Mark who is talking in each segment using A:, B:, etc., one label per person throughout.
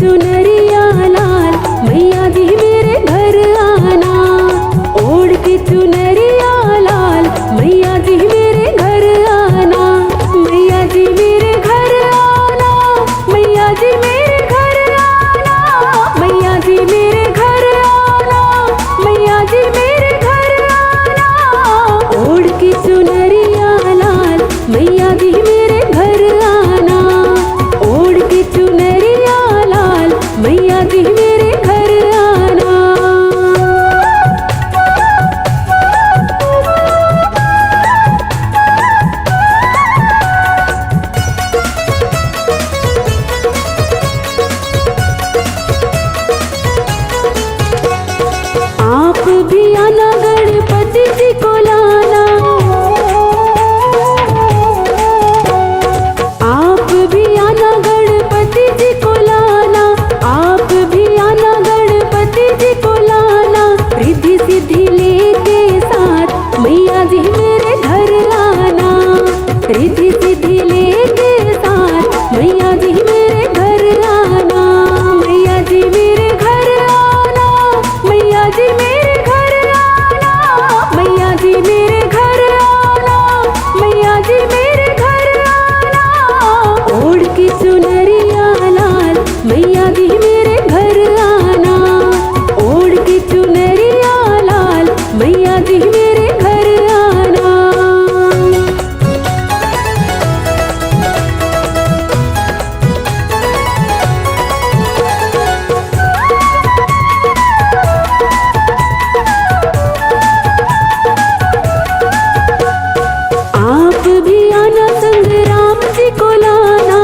A: चुनरिया लाल मैया जी मेरे घर आना। ओढ़ के चुनरिया लाल मैया जी मेरे घर आना। मैया जी मेरे घर आना, मैया जी मेरे घर आना, मैया जी मेरे घर आना, मैया जी मेरे घर आना। ओढ़ के चुनरिया लाल मैया जी मेरे घर आना। ओढ़ के चुनरिया लाल मैया जी मेरे घर आना। आप भी आना गणपति जी को लाना। आप भी आना गणपति जी को लाना। आप भी आना गणपति जी को लाना। रिद्धि सिद्धि लेके साथ मैया जी मेरे घर आना। रिद्धि सिद्धि लेके साथ मैया जी मेरे घर आना। मैया जी मेरे घर आना, मैया जी मेरे घर आना, मैया जी मेरे घर आना, मैया जी मेरे घर आना। ओढ़ के चुनरिया लाल मैया जी मेरे घर आना। ओढ़ के चुनरिया लाल मैया जी मेरे घर आना। आप भी आना संग्राम जी को लाना।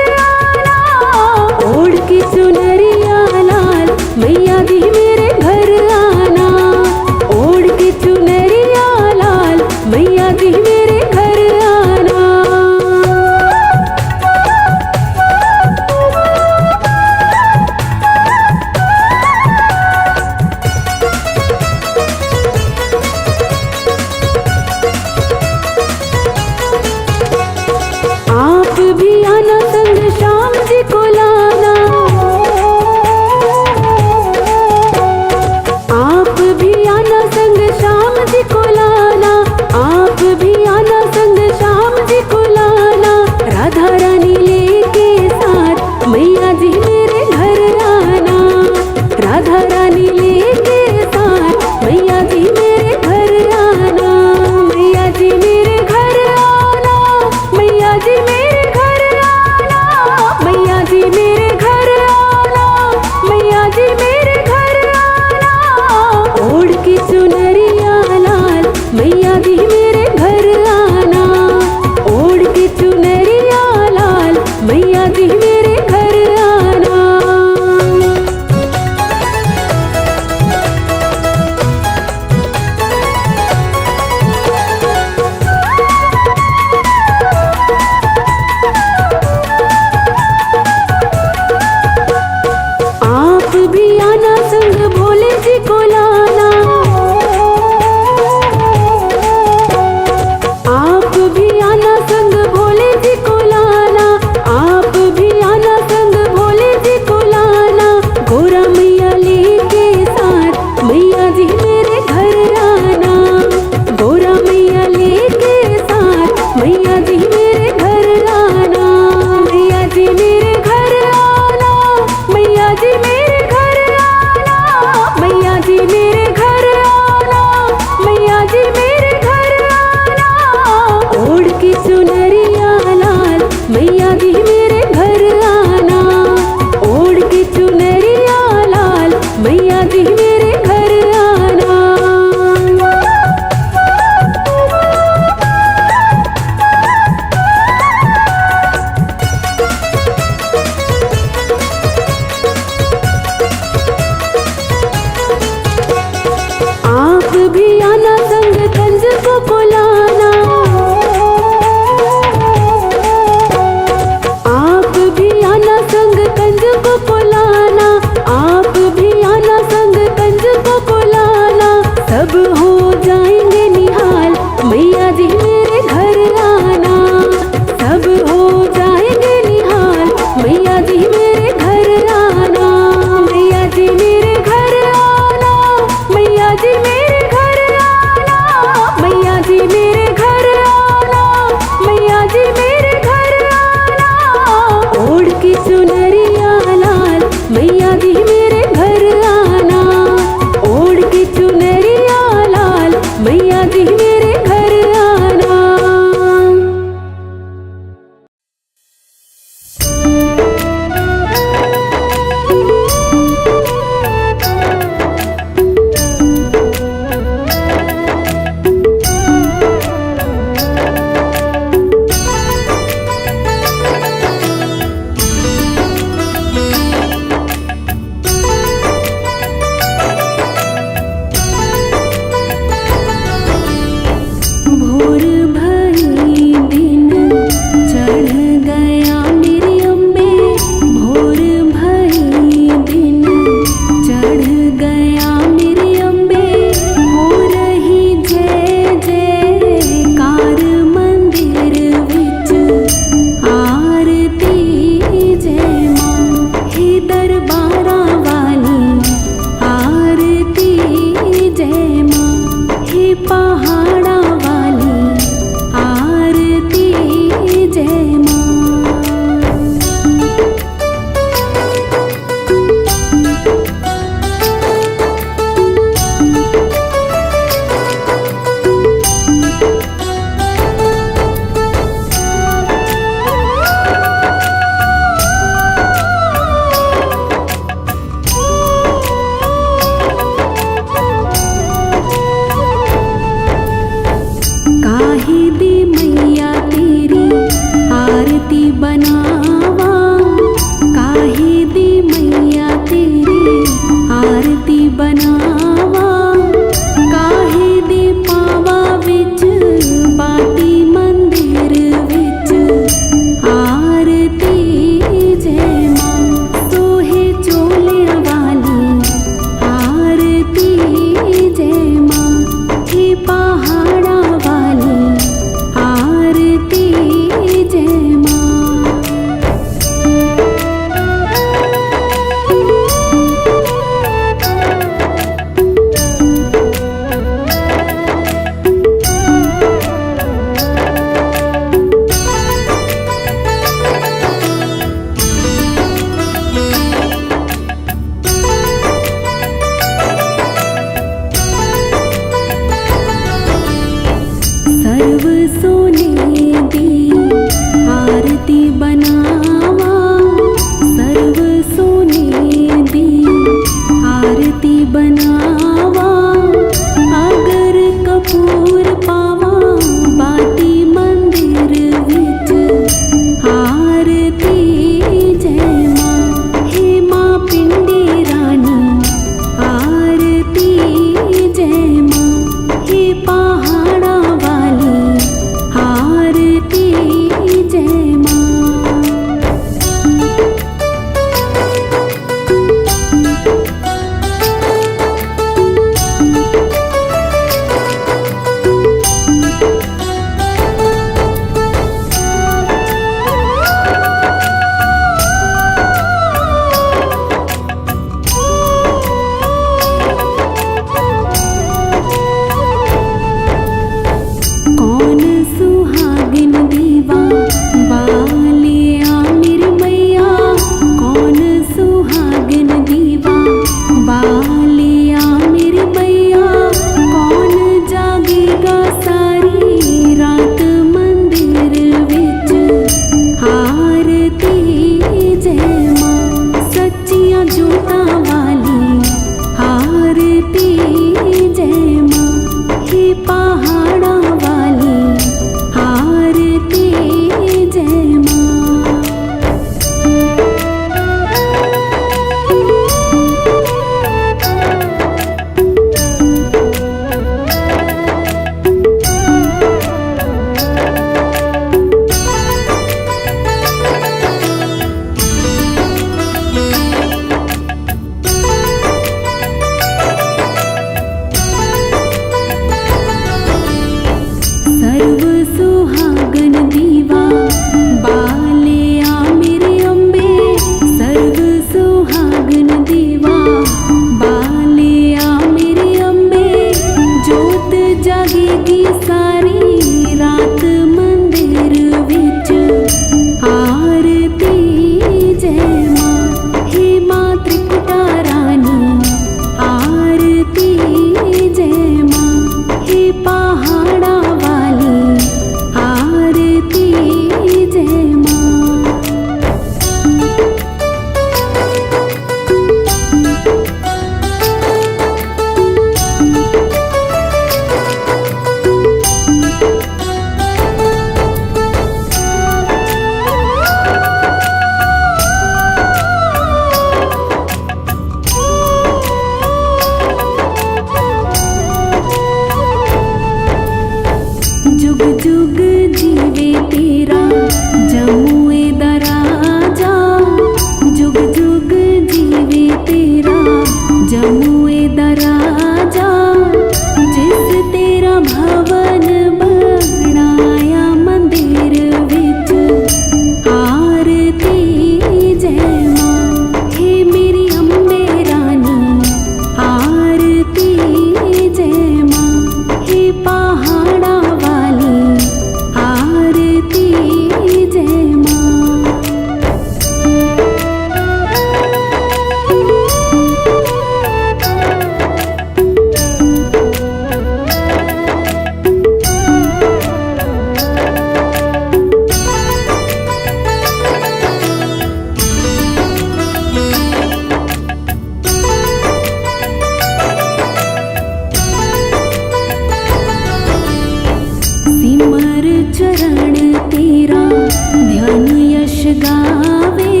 A: गावे,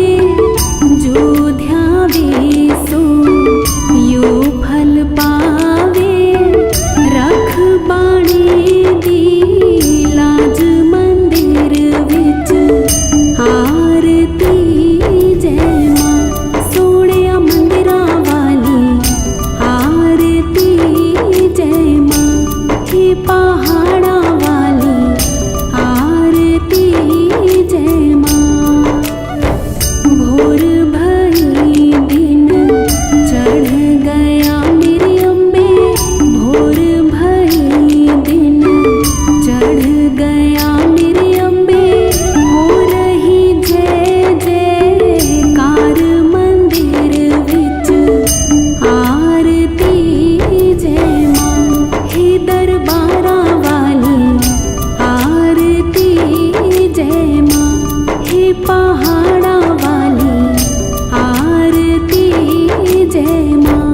A: जो ध्यावे सो यो फल पावे। रख बाणी दी लाज मंदिर विच, आरती जय मां। सोहणिया मंदिरां वाली आरती जय मां। हे पहाड़ां वाली आरती जय मां। भोर भई दिन चढ़ गया मेरी अम्बे, भोर भई दिन चढ़ गया मेरी अम्बे। हो रही जय जयकार मंदिर विच, आरती जय मां। हे दरबारां वाली आरती जय मां। हे पहाड़ां वाली आरती जय मां।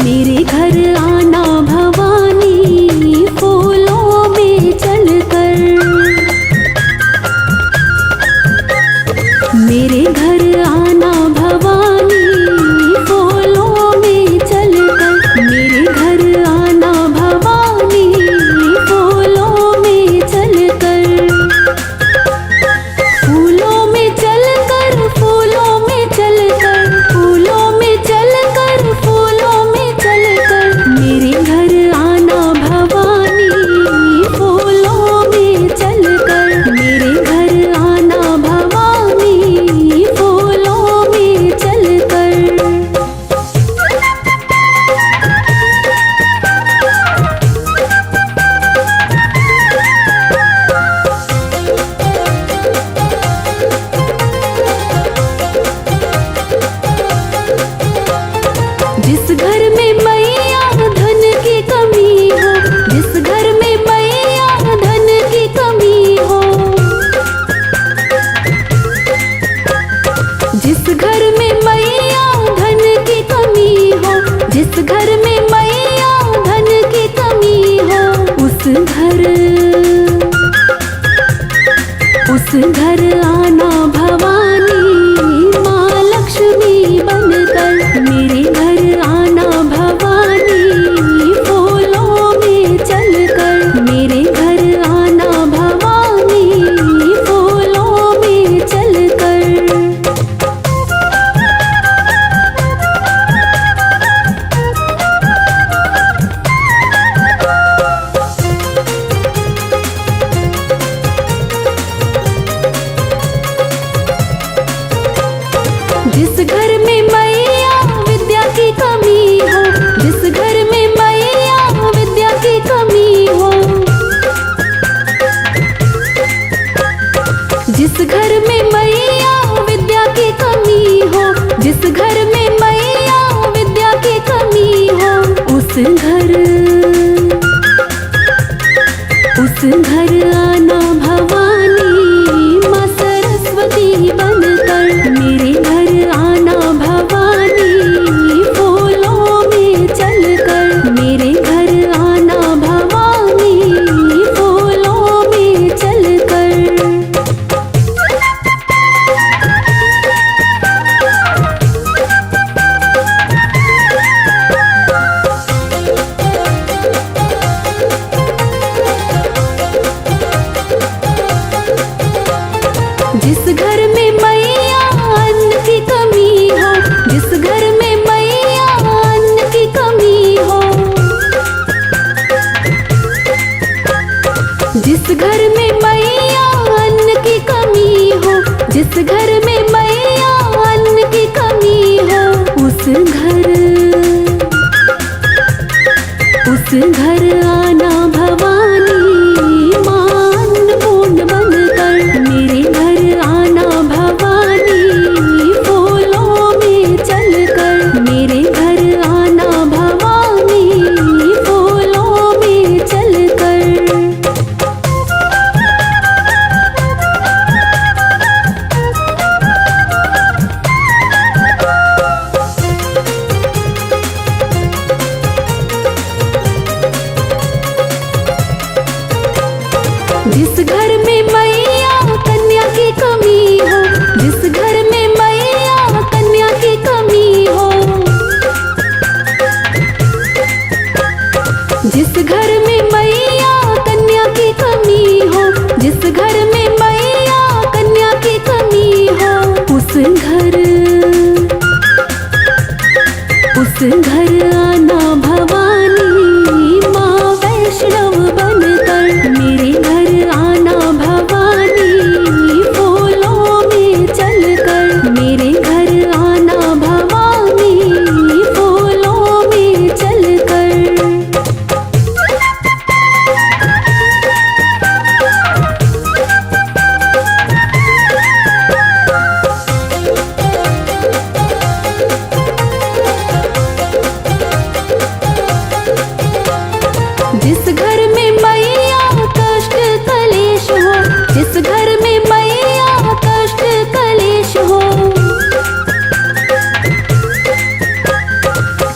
A: मेरे घर आना भवानी, फूलों में चलकर। मेरे घर आना भवानी, फूलों में चलकर। मेरे घर आना भवानी, फूलों में चलकर। फूलों में चलकर, फूलों में चलकर, फूलों में चलकर, फूलों में चलकर। मेरे घर आना भवानी, फूलों में चलकर। मेरे घर आना भवानी, फूलों में चलकर। जिस घर में मैया धन की कमी हो, जिस घर में मैया धन की कमी हो। जिस घर में मैया धन की कमी हो, जिस घर में मैया धन की कमी हो। उस घर आना भवानी, माँ लक्ष्मी बनकर। मेरे घर आना भवानी, फूलों में चलकर। मेरे घर आना भवानी, फूलों में चलकर। जिस घर में मैया विद्या की कमी हो, जिस घर में मैया विद्या की कमी हो। जिस घर में मैया विद्या की कमी हो, जिस घर में मैया विद्या की कमी हो। उस घर आना भवानी, माँ सरस्वती बनकर। मेरे घर आना भवानी, फूलों में चलकर। मेरे घर आना भवानी, फूलों में चलकर। जिस घर में मैया अन्न की कमी हो, जिस घर में मैया अन्न की कमी हो। जिस घर में मैया अन्न की कमी हो, जिस घर में मैया अन्न की कमी हो। उस घर आना भवानी, माँ अन्नपूर्ण बनकर। मेरे घर आना भवानी, फूलों में चलकर। मेरे घर आना भवानी, फूलों में चलकर। जिस घर में मैया कन्या की कमी हो, जिस घर में मैया कन्या की कमी हो, जिस घर में मैया कन्या की कमी हो, जिस घर में मैया कन्या की कमी हो, उस घर आना भवानी माँ वैष्णव बनकर, मेरे घर आना भवानी फूलों में चलकर, मेरे घर आना भवानी फूलों में चलकर। जिस घर में मैया कष्ट कलेश हो, जिस घर में मैया कष्ट कलेश हो,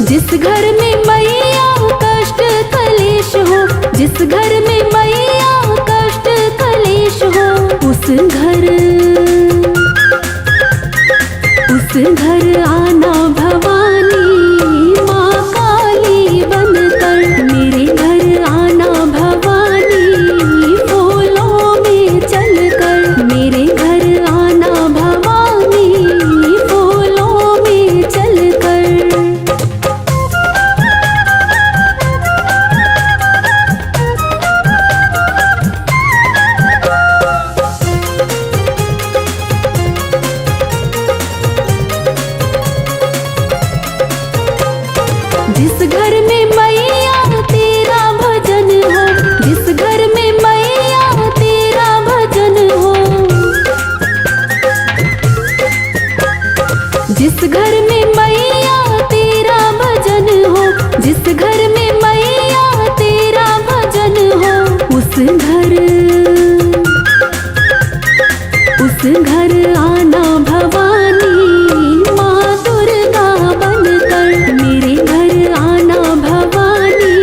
A: जिस घर में मैया कष्ट कलेश हो, जिस घर में मैया कष्ट कलेश हो, उस घर आना भवानी माँ काली बनकर, मेरे घर आना भवानी फूलों में चलकर, मेरे घर आना भवानी फूलों में चलकर। जिस घर में मैया तेरा भजन हो, जिस घर में मैया तेरा भजन हो, जिस घर में मैया तेरा भजन हो, जिस घर में मैया तेरा भजन हो, उस घर आना भवानी माँ दुर्गा बनकर, मेरे घर आना भवानी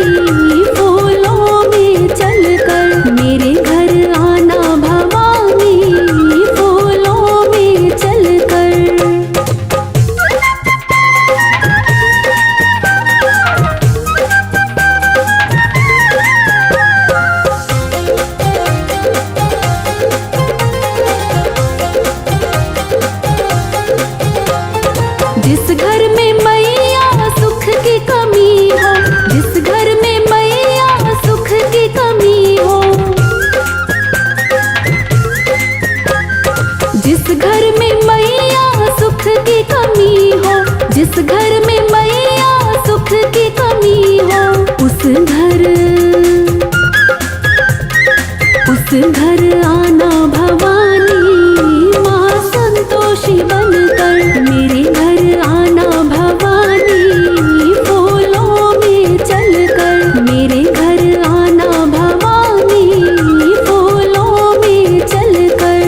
A: फूलों में चलकर, मेरे घर आना भवानी फूलों में चलकर। जिस घर में मैया सुख की कमी हो, जिस घर में मैया सुख की कमी हो, जिस घर में मैया सुख की कमी हो, जिस घर में मैया सुख की कमी हो, उस घर आना भवानी माँ संतोषी बनकर, मेरे घर आना भवानी फूलों में चलकर, मेरे घर आना भवानी फूलों में चलकर।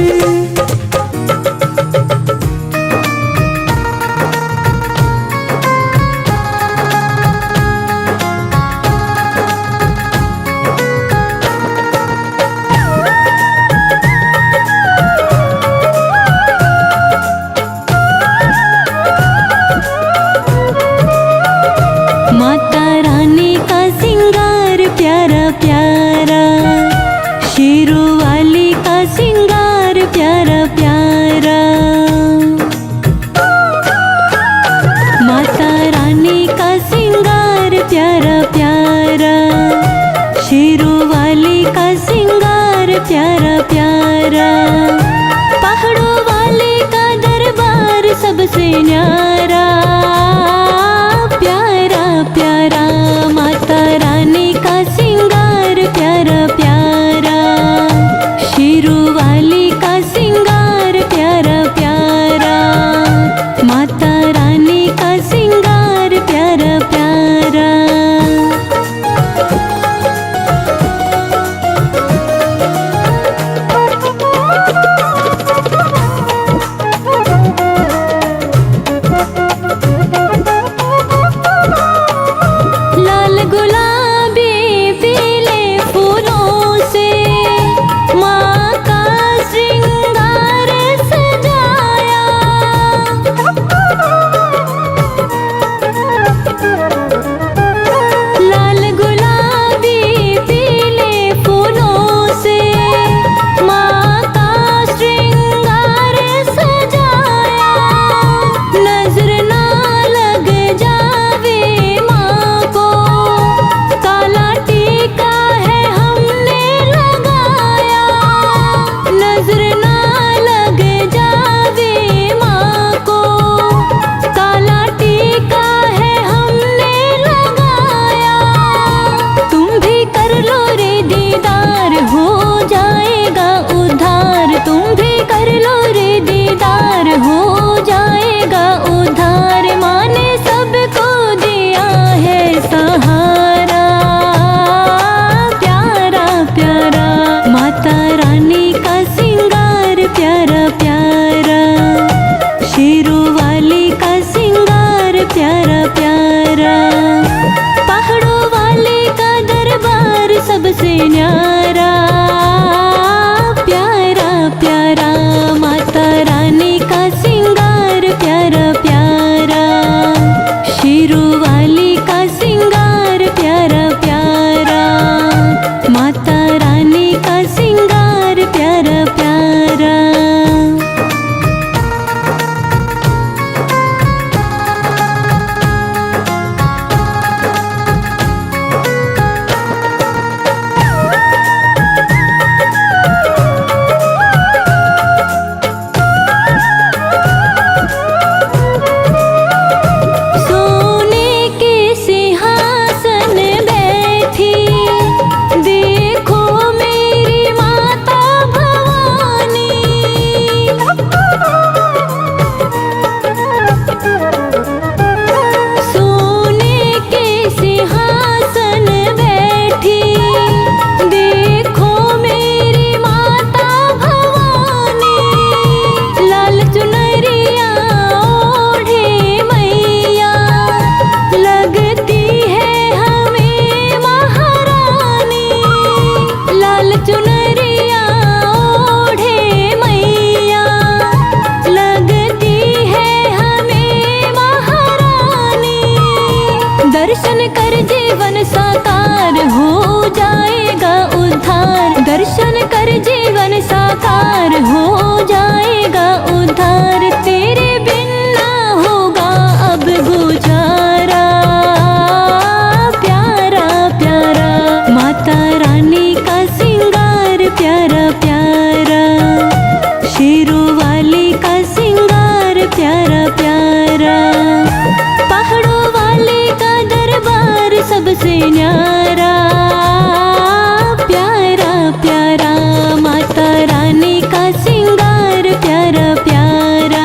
A: माता रानी का सिंगार प्यारा प्यारा, शेरों वाली का सिंगार प्यारा प्यारा, माता रानी का सिंगार प्यारा प्यारा, शेरों वाली का सिंगार प्यारा प्यारा, पहाड़ों वाले का दरबार सबसे न्यारा प्यारा प्यारा, माता रानी का सिंगार प्यारा प्यारा, शेरों वाली का सिंगार प्यारा प्यारा, माता रानी का सिंगार प्यारा प्यारा। जीवन साकार हो जाएगा उद्धार, तेरे बिन ना होगा अब गुजारा। प्यारा प्यारा माता रानी का सिंगार प्यारा प्यारा, शेरों वाली का सिंगार प्यारा प्यारा, पहाड़ों वाले का दरबार सबसे न्यारा। प्यारा प्यारा माता रानी का सिंगार प्यारा प्यारा,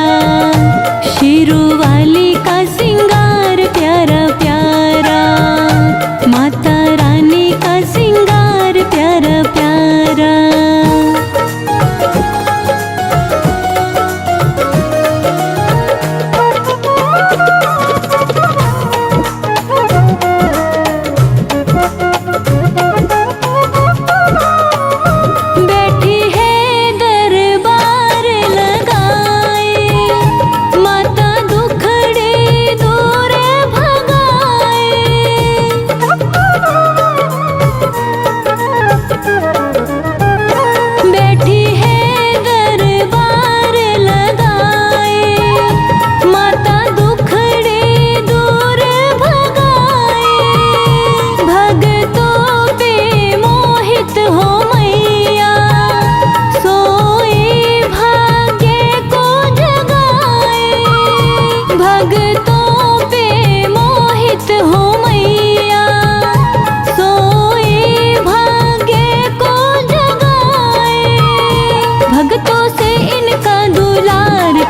A: शेरों वाली का सिंगार प्यारा प्यारा, माता रानी का सिंगार प्यारा प्यारा।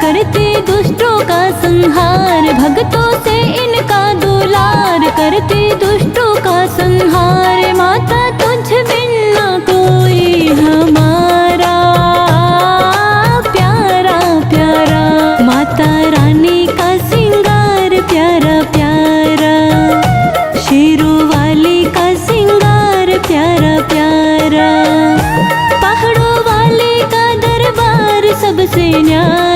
A: करते दुष्टों का संहार, भक्तों से इनका दुलार, करते दुष्टों का संहार। माता तुझ बिन ना कोई हमारा, प्यारा प्यारा माता रानी का सिंगार प्यारा प्यारा, शेरों वाली का सिंगार प्यारा प्यारा, पहाड़ों वाले का दरबार सबसे न्यारा।